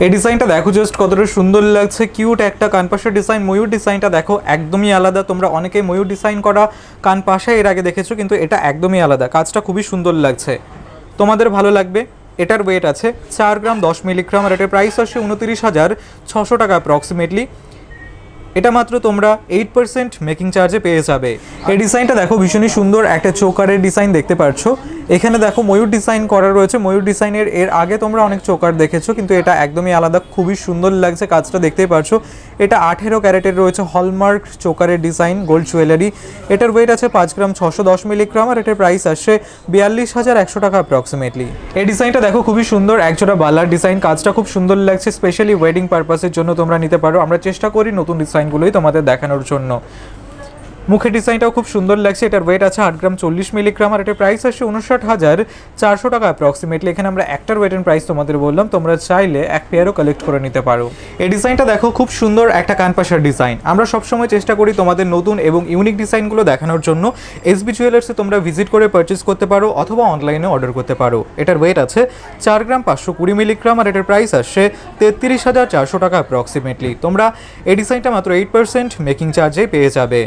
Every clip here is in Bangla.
এই ডিজাইনটা দেখো জাস্ট কতটা সুন্দর লাগছে, কিউট একটা কানপাশার ডিজাইন। ময়ূর ডিজাইনটা দেখো একদমই আলাদা। তোমরা অনেকেই ময়ূর ডিজাইন করা কানপাশা এর আগে দেখেছো, কিন্তু এটা একদমই আলাদা। কাজটা খুবই সুন্দর লাগছে, তোমাদের ভালো লাগবে। এটার ওয়েট আছে 4 গ্রাম 10 মিলিগ্রাম আর এটার প্রাইস আসছে 29,600 টাকা অ্যাপ্রক্সিমেটলি। এটা মাত্র তোমরা 8% মেকিং চার্জে পেয়ে যাবে। এই ডিজাইনটা দেখো ভীষণই সুন্দর একটা চোকারের ডিজাইন দেখতে পাচ্ছ। এখানে দেখো ময়ূর ডিজাইন করা রয়েছে। ময়ূর ডিজাইনের এর আগে তোমরা অনেক চোকার দেখেছো, কিন্তু এটা একদমই আলাদা, খুবই সুন্দর লাগছে। কাজটা দেখতেই পাচ্ছ। এটা 18 ক্যারেটের রয়েছে, হলমার্ক চোকারের ডিজাইন, গোল্ড জুয়েলারি। এটার ওয়েট আছে 5 গ্রাম 610 মিলিগ্রাম আর এটার প্রাইস আসছে 42,100 টাকা অ্যাপ্রক্সিমেটলি। এই ডিজাইনটা দেখো খুবই সুন্দর, একজোড়া বালার ডিজাইন। কাজটা খুব সুন্দর লাগছে, স্পেশালি ওয়েডিং পারপাসের জন্য তোমরা নিতে পারো। আমরা চেষ্টা করি নতুন ডিজাইনগুলোই তোমাদের দেখানোর জন্য। মুখের ডিজাইনটাও খুব সুন্দর লাগছে। এটার ওয়েট আছে 8 গ্রাম 40 মিলিগ্রাম আর এটার প্রাইস আসছে 59,400 টাকা অ্যাপ্রক্সিমেটলি। এখানে আমরা একটার ওয়েট এন্ড প্রাইস তোমাদের বললাম, তোমরা চাইলে এক পেয়ারও কালেক্ট করে নিতে পারো। এই ডিজাইনটা দেখো খুব সুন্দর একটা কানপাশার ডিজাইন। আমরা সবসময় চেষ্টা করি তোমাদের নতুন এবং ইউনিক ডিজাইনগুলো দেখানোর জন্য। এসবি জুয়েলার্সে তোমরা ভিজিট করে পারচেস করতে পারো অথবা অনলাইনে অর্ডার করতে পারো। এটার ওয়েট আছে 4 গ্রাম 520 মিলিগ্রাম আর এটার প্রাইস আসছে 33,400 টাকা অ্যাপ্রক্সিমেটলি। তোমরা এই ডিজাইনটা মাত্র 8% মেকিং চার্জে পেয়ে যাবে।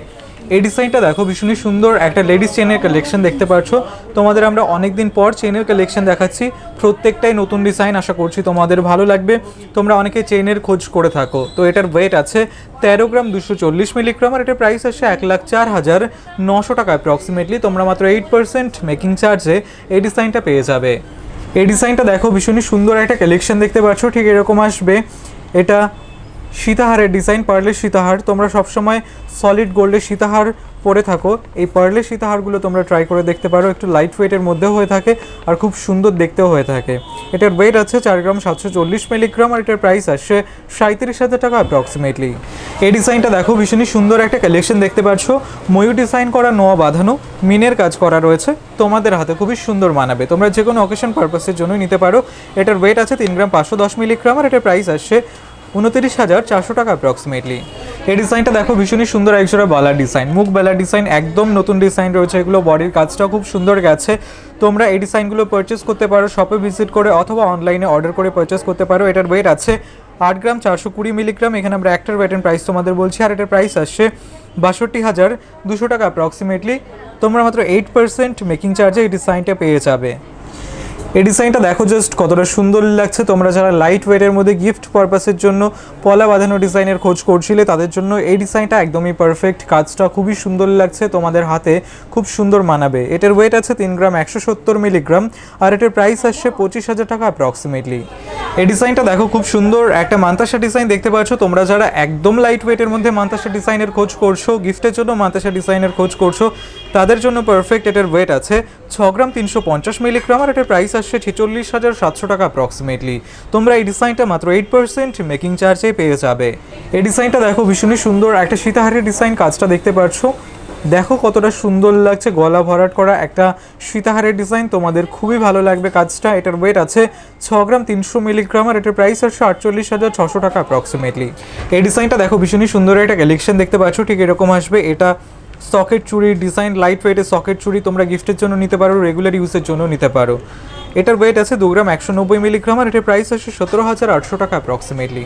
এই ডিজাইনটা দেখো ভীষণই সুন্দর একটা লেডিস চেনের কালেকশন দেখতে পাচ্ছ। তোমাদের আমরা অনেকদিন পর চেনের কালেকশন দেখাচ্ছি, প্রত্যেকটাই নতুন ডিজাইন। আশা করছি তোমাদের ভালো লাগবে। তোমরা অনেকে চেনের খোঁজ করে থাকো। তো এটার ওয়েট আছে 13 গ্রাম 240 মিলিগ্রাম আর এটার প্রাইস আসছে 1,04,900 টাকা অ্যাপ্রক্সিমেটলি। তোমরা মাত্র 8% মেকিং চার্জে এই ডিজাইনটা পেয়ে যাবে। এই ডিজাইনটা দেখো ভীষণই সুন্দর একটা কালেকশন দেখতে পাচ্ছ, ঠিক এরকম আসবে। এটা সীতাহারের ডিজাইন, পার্লের সীতাহার। তোমরা সবসময় সলিড গোল্ডের সীতাহার পরে থাকো, এই পার্লের সীতাহারগুলো তোমরা ট্রাই করে দেখতে পারো। একটু লাইট ওয়েটের মধ্যেও হয়ে থাকে আর খুব সুন্দর দেখতেও হয়ে থাকে। এটার ওয়েট আছে 4 গ্রাম 740 মিলিগ্রাম আর এটার প্রাইস আসছে 37,000 টাকা অ্যাপ্রক্সিমেটলি। এই ডিজাইনটা দেখো ভীষণই সুন্দর একটা কালেকশন দেখতে পাচ্ছ। ময়ূর ডিজাইন করা, নোয়া বাঁধানো, মিনের কাজ করা রয়েছে। তোমাদের হাতে খুবই সুন্দর মানাবে। তোমরা যে কোনো অকেশন পারপাসের জন্যই নিতে পারো। এটার ওয়েট আছে 3 গ্রাম 510 মিলিগ্রাম আর এটার প্রাইস আসছে 29,400 টাকা অ্যাপ্রক্সিমেটলি। এই ডিজাইনটা দেখো ভীষণই সুন্দর একজোড়া বালার ডিজাইন, মুখ বেলার ডিজাইন, একদম নতুন ডিজাইন রয়েছে। এগুলো বডির কাজটাও খুব সুন্দর গেছে। তোমরা এই ডিজাইনগুলো পারচেস করতে পারো শপে ভিজিট করে অথবা অনলাইনে অর্ডার করে পারচেস করতে পারো। এটার ওয়েট আছে 8 গ্রাম 420 মিলিগ্রাম। এখানে আমরা একটার ওয়েট এন্ড প্রাইস তোমাদের বলছি আর এটার প্রাইস আসছে 62,200 টাকা অ্যাপ্রক্সিমেটলি। তোমরা মাত্র 8% মেকিং চার্জে এই ডিজাইনটা পেয়ে যাবে। এই ডিজাইনটা দেখো জাস্ট কতটা সুন্দর লাগছে। তোমরা যারা লাইট ওয়েটের মধ্যে গিফট পারপাসের জন্য পলা বাঁধানো ডিজাইনের খোঁজ করছিলে, তাদের জন্য এই ডিজাইনটা একদমই পারফেক্ট। কাজটা খুবই সুন্দর লাগছে, তোমাদের হাতে খুব সুন্দর মানাবে। এটার ওয়েট আছে 3 গ্রাম 170 মিলিগ্রাম আর এটার প্রাইস আসছে 25,000 টাকা অ্যাপ্রক্সিমেটলি। এই ডিজাইনটা দেখো খুব সুন্দর একটা মান্তাসা ডিজাইন দেখতে পাচ্ছ। তোমরা যারা একদম লাইট ওয়েটের মধ্যে মান্তাসা ডিজাইনের খোঁজ করছো, গিফটের জন্য মান্তাসা ডিজাইনের খোঁজ করছো, তাদের জন্য পারফেক্ট। এটার ওয়েট আছে 6 গ্রাম 350 মিলিগ্রাম আর এটার প্রাইস আসছে 46,700 টাকা অ্যাপ্রক্সিমেটলি। তোমরা এই ডিজাইনটা মাত্র 8% মেকিং চার্জে পেয়ে যাবে। এই ডিজাইনটা দেখো ভীষণই সুন্দর একটা সীতাহারের ডিজাইন। কাজটা দেখতে পাচ্ছ, দেখো কতটা সুন্দর লাগছে। গলা ভরাট করা একটা সীতাহারের ডিজাইন, তোমাদের খুবই ভালো লাগবে কাজটা। এটার ওয়েট আছে 6 গ্রাম 300 মিলিগ্রাম আর এটার প্রাইস আসছে 48,600 টাকা অ্যাপ্রক্সিমেটলি। এই ডিজাইনটা দেখো ভীষণই সুন্দর একটা কালেকশন দেখতে পাচ্ছ, ঠিক এরকম আসবে। এটা সকেট চুড়ির ডিজাইন, লাইট ওয়েটের সকেট চুড়ি। তোমরা গিফটের জন্য নিতে পারো, রেগুলার ইউজের জন্য নিতে পারো। এটার ওয়েট আছে 2 গ্রাম 190 মিলিগ্রাম আর এটার প্রাইস আসছে 17,800 টাকা অ্যাপ্রক্সিমেটলি।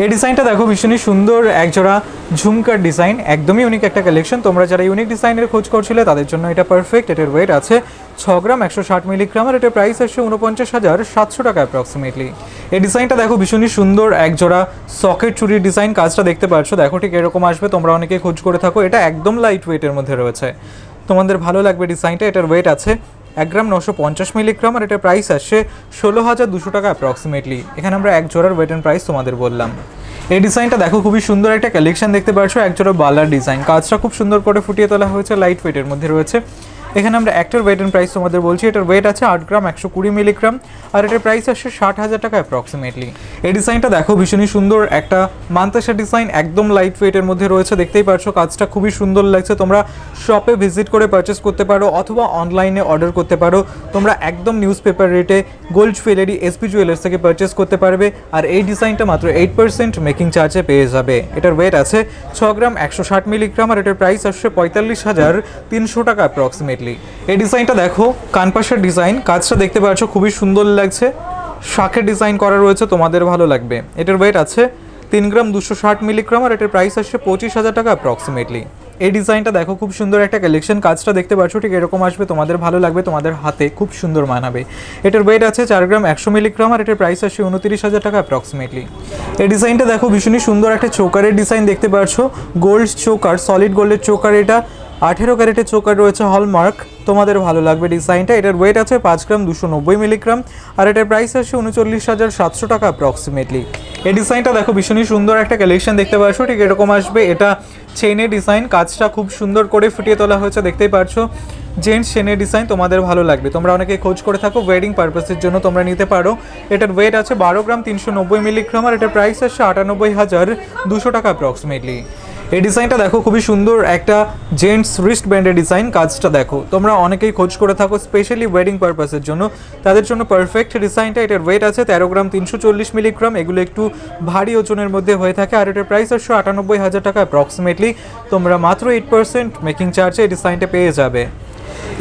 এই ডিজাইনটা দেখো ভীষণই সুন্দর একজোড়া ঝুমকার ডিজাইন, একদমই ইউনিক একটা কালেকশন। তোমরা যারা ইউনিক ডিজাইনের খোঁজ করছিলে তাদের জন্য এটা পারফেক্ট। এটার ওয়েট আছে 6 গ্রাম 160 মিলিগ্রাম আর এটার প্রাইস আসছে 49,700 টাকা অ্যাপ্রক্সিমেটলি। এই ডিজাইনটা দেখো ভীষণই সুন্দর একজোড়া সকেট চুরির ডিজাইন। কাজটা দেখতে পাচ্ছ, দেখো ঠিক এরকম আসবে। তোমরা অনেকে খোঁজ করে থাকো, এটা একদম লাইট ওয়েটের মধ্যে রয়েছে, তোমাদের ভালো লাগবে ডিজাইনটা। এটার ওয়েট আছে 1 গ্রাম 950 মিলিগ্রাম আর এটার প্রাইস আসছে 16,200 টাকা অ্যাপ্রক্সিমেটলি। এখানে আমরা এক জোড়ার ওয়েট এন্ড প্রাইস তোমাদের বললাম। এই ডিজাইনটা দেখো খুবই সুন্দর একটা কালেকশন দেখতে পাচ্ছ, এক জোড়া বালার ডিজাইন। কাজটা খুব সুন্দর করে ফুটিয়ে তোলা হয়েছে, লাইট ওয়েটের মধ্যে রয়েছে। এখানে আমরা একটার ওয়েট এন্ড প্রাইস তোমাদের বলছি। এটার ওয়েট আছে 8 গ্রাম 120 মিলিগ্রাম আর এটার প্রাইস আসছে 60,000 টাকা অ্যাপ্রক্সিমেটলি। এই ডিজাইনটা দেখো ভীষণই সুন্দর একটা মান্তাসা ডিজাইন, একদম লাইট ওয়েটের মধ্যে রয়েছে। দেখতেই পাচ্ছ কাজটা খুবই সুন্দর লাগছে। তোমরা শপে ভিজিট করে পারচেস করতে পারো অথবা অনলাইনে অর্ডার করতে পারো। তোমরা একদম নিউজ পেপার রেটে গোল্ড জুয়েলারি এসপি জুয়েলার্স থেকে পারচেস করতে পারবে। আর এই ডিজাইনটা মাত্র 8% মেকিং চার্জে পেয়ে যাবে। এটার ওয়েট আছে 6 গ্রাম 160 মিলিগ্রাম আর এটার প্রাইস আসছে 45,300 টাকা অ্যাপ্রক্সিমেটলি। এই ডিজাইনটা দেখো কানপাশার ডিজাইন। কাজটা দেখতে পাচ্ছ খুবই সুন্দর লাগছে। শাঁখের ডিজাইন করা রয়েছে, তোমাদের ভালো লাগবে। এটার ওয়েট আছে 3 গ্রাম 260 মিলিগ্রাম আর এটার প্রাইস আসছে 25,000 টাকা অ্যাপ্রক্সিমেটলি। এই ডিজাইনটা দেখো, খুব সুন্দর একটা কালেকশন, কাজটা দেখতে পাচ্ছ ঠিক এরকম আসবে, তোমাদের ভালো লাগবে, তোমাদের হাতে খুব সুন্দর মানাবে। এটার ওয়েট আছে 4 গ্রাম 100 মিলিগ্রাম আর এটার প্রাইস আসছে 29,000 টাকা অ্যাপ্রক্সিমেটলি। এই ডিজাইনটা দেখো, ভীষণই সুন্দর একটা চোকারের ডিজাইন দেখতে পাচ্ছ, গোল্ড চোকার, সলিড গোল্ডের চোকার, এটা 18 ক্যারেটের চোকার রয়েছে, হলমার্ক, তোমাদের ভালো লাগবে ডিজাইনটা। এটার ওয়েট আছে 5 গ্রাম 290 মিলিগ্রাম আর এটার প্রাইস আসছে 39,700 টাকা অ্যাপ্রক্সিমেটলি। এই ডিজাইনটা দেখো, ভীষণই সুন্দর একটা কালেকশন দেখতে পাচ্ছ, ঠিক এরকম আসবে। এটা চেনের ডিজাইন, কাজটা খুব সুন্দর করে ফুটিয়ে তোলা হয়েছে, দেখতেই পাচ্ছো, জেন্টস চেনের ডিজাইন, তোমাদের ভালো লাগবে। তোমরা অনেকে খোঁজ করে থাকো ওয়েডিং পারপাসের জন্য, তোমরা নিতে পারো। এটার ওয়েট আছে 12 গ্রাম 390 মিলিগ্রাম আর এটার প্রাইস আসছে 98,200 টাকা অ্যাপ্রক্সিমেটলি। এই ডিজাইনটা দেখো, খুবই সুন্দর একটা জেন্টস রিস্ট ব্যান্ডের ডিজাইন, কাজটা দেখো, তোমরা অনেকেই খোঁজ করে থাকো স্পেশালি ওয়েডিং পারপাসের জন্য, তাদের জন্য পারফেক্ট ডিজাইনটা। এটার ওয়েট আছে 13 গ্রাম 340 মিলিগ্রাম, এগুলো একটু ভারী ওজনের মধ্যে হয়ে থাকে আর এটার প্রাইস আসছে 98,000 টাকা অ্যাপ্রক্সিমেটলি। তোমরা মাত্র 8% মেকিং চার্জে এই ডিজাইনটা পেয়ে যাবে।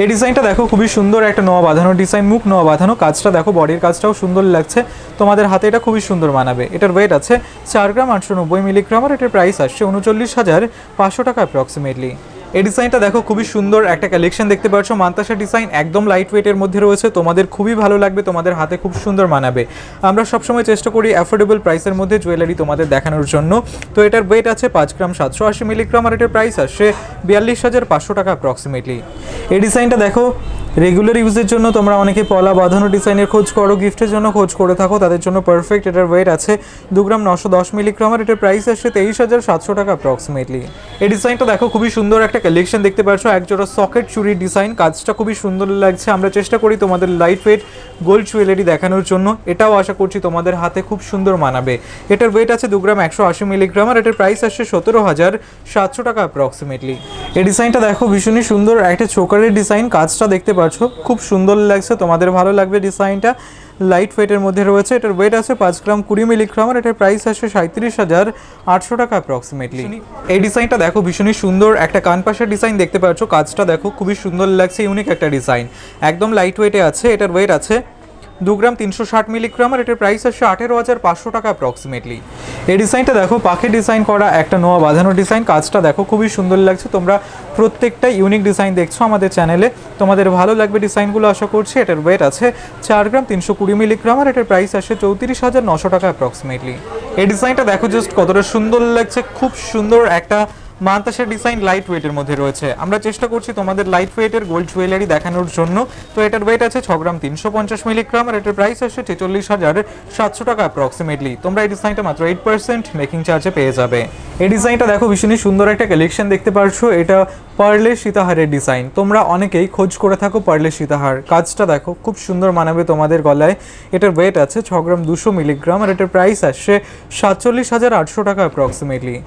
এই ডিজাইনটা দেখো, খুবই সুন্দর একটা নোয়া বাঁধানো ডিজাইন, মুখ নোয়া বাঁধানো, কাজটা দেখো, বডির কাজটাও সুন্দর লাগছে, তোমাদের হাতে এটা খুবই সুন্দর মানাবে। এটার ওয়েট আছে 4 গ্রাম 890 মিলিগ্রাম আর এটার প্রাইস আসছে 39,500 টাকা অ্যাপ্রক্সিমেটলি। এই ডিজাইনটা দেখো, খুবই সুন্দর একটা কালেকশন দেখতে পাচ্ছ, মান্তাসা ডিজাইন, একদম লাইট ওয়েটের মধ্যে রয়েছে, তোমাদের খুবই ভালো লাগবে, তোমাদের হাতে খুব সুন্দর মানাবে। আমরা সবসময় চেষ্টা করি অ্যাফোর্ডেবল প্রাইসের মধ্যে জুয়েলারি তোমাদের দেখানোর জন্য। তো এটার ওয়েট আছে 5 গ্রাম 780 মিলিগ্রাম আর এটার প্রাইস আসছে 42,500 টাকা অ্যাপ্রক্সিমেটলি। এই ডিজাইনটা দেখো, রেগুলার ইউজের জন্য তোমরা অনেকে পলা বাঁধানো ডিজাইনের খোঁজ করো, গিফটের জন্য খোঁজ করে থাকো, তাদের জন্য পারফেক্ট। এটার ওয়েট আছে 2 গ্রাম 910 মিলিগ্রাম আর এটার প্রাইস আসছে 23,700 টাকা অ্যাপ্রক্সিমেটলি। এই ডিজাইনটা দেখো, খুবই সুন্দর একটা কালেকশন দেখতে পাচ্ছ, একজোড়া সকেট চুরির ডিজাইন, কাজটা খুবই সুন্দর লাগছে। আমরা চেষ্টা করি তোমাদের লাইট ওয়েট গোল্ড জুয়েলারি দেখানোর জন্য, এটাও আশা করছি তোমাদের হাতে খুব সুন্দর মানাবে। এটার ওয়েট আছে 2 গ্রাম 180 মিলিগ্রাম আর এটার প্রাইস আসছে 17,700 টাকা অ্যাপ্রক্সিমেটলি। এই ডিজাইনটা দেখো, ভীষণই সুন্দর একটা চোকারের ডিজাইন, কাজটা দেখতে পাচ্ছ, খুব সুন্দর লাগছে, তোমাদের ভালো লাগবে ডিজাইনটা, লাইট ওয়েটের মধ্যে রয়েছে। এটার ওয়েট আছে 5 গ্রাম 20 মিলিগ্রাম আর এটার প্রাইস আসছে 37,800 টাকা অ্যাপ্রক্সিমেটলি। এই ডিজাইনটা দেখো, ভীষণই সুন্দর একটা কানপাশের ডিজাইন দেখতে পাচ্ছ, কাজটা দেখো, খুবই সুন্দর লাগছে, ইউনিক একটা ডিজাইন, একদম লাইট ওয়েটে আছে। এটার ওয়েট আছে 2 গ্রাম 360 মিলিগ্রাম আর এটার প্রাইস আসছে 18,500 টাকা অ্যাপ্রক্সিমেটলি। এই ডিজাইনটা দেখো, পাখি ডিজাইন করা একটা নোয়া বাঁধানো ডিজাইন, কাজটা দেখো, খুবই সুন্দর লাগছে, তোমরা প্রত্যেকটা ইউনিক ডিজাইন দেখছো আমাদের চ্যানেলে, তোমাদের ভালো লাগবে ডিজাইনগুলো আশা করছি। এটার ওয়েট আছে 4 গ্রাম 320 মিলিগ্রাম আর এটার প্রাইস আসছে 34,900 টাকা অ্যাপ্রক্সিমেটলি। এই ডিজাইনটা দেখো, জাস্ট কতটা সুন্দর লাগছে, খুব সুন্দর একটা মান্তাসা ডিজাইন, লাইট ওয়েটের মধ্যে রয়েছে। আমরা চেষ্টা করছি তোমাদের লাইট ওয়েটের গোল্ড জুয়েলারি দেখানোর জন্য। তো এটার ওয়েট আছে 6 গ্রাম 350 মিলিগ্রাম আর এটার প্রাইস আসছে 46,700 টাকা অ্যাপ্রক্সিমেটলি। তোমরা এই ডিজাইনটা মাত্র 8% মেকিং চার্জে পেয়ে যাবে। এই ডিজাইনটা দেখো, ভীষণই সুন্দর একটা কালেকশন দেখতে পারছো, এটা পার্লের সীতাহারের ডিজাইন, তোমরা অনেকেই খোঁজ করে থাকো পার্লের সীতাহার, কাজটা দেখো, খুব সুন্দর মানাবে তোমাদের গলায়। এটার ওয়েট আছে 6 গ্রাম 200 মিলিগ্রাম আর এটার প্রাইস আসছে 47,800 টাকা অ্যাপ্রক্সিমেটলি।